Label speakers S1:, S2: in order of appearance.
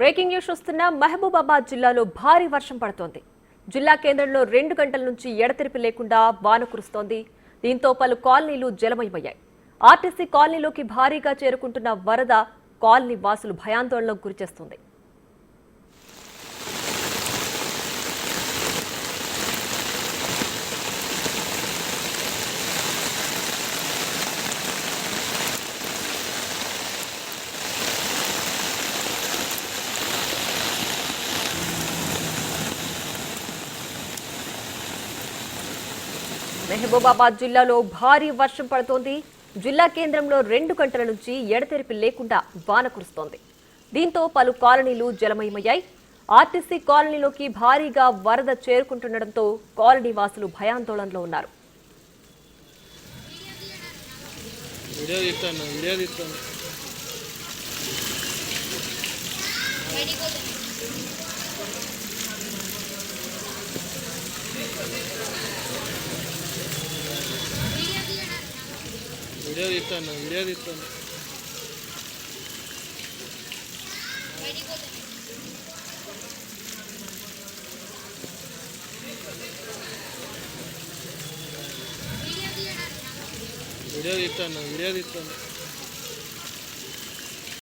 S1: Breaking news చూస్తున్న మహబూబాబాద్ జిల్లాలో భారీ వర్షం పడుతోంది. జిల్లా కేంద్రంలో 2 గంటల నుంచి ఎడతెరిపి లేకుండా వాన కురుస్తోంది. దీంతో పలు కాలనీలు జలమయమయ్యాయి. ఆర్టీసీ కాలనీలోకి భారీగా చేరుకుంటున్న వరద కాలనీ వాసులు భయాందోళనకు గురిచేస్తుంది. మహబూబాబాద్ జిల్లాలో భారీ వర్షం పడుతోంది. జిల్లా కేంద్రంలో 2 గంటల నుంచి ఎడతెరిపి లేకుండా వాన కురుస్తోంది. దీంతో పలు కాలనీలు జలమయమయ్యాయి. ఆర్టీసీ కాలనీలోకి భారీగా వరద చేరుకుంటుండటంతో కాలనీ వాసులు భయాందోళనలో ఉన్నారు.
S2: వీడియో తీస్తాను. వీడియో తీస్తాను.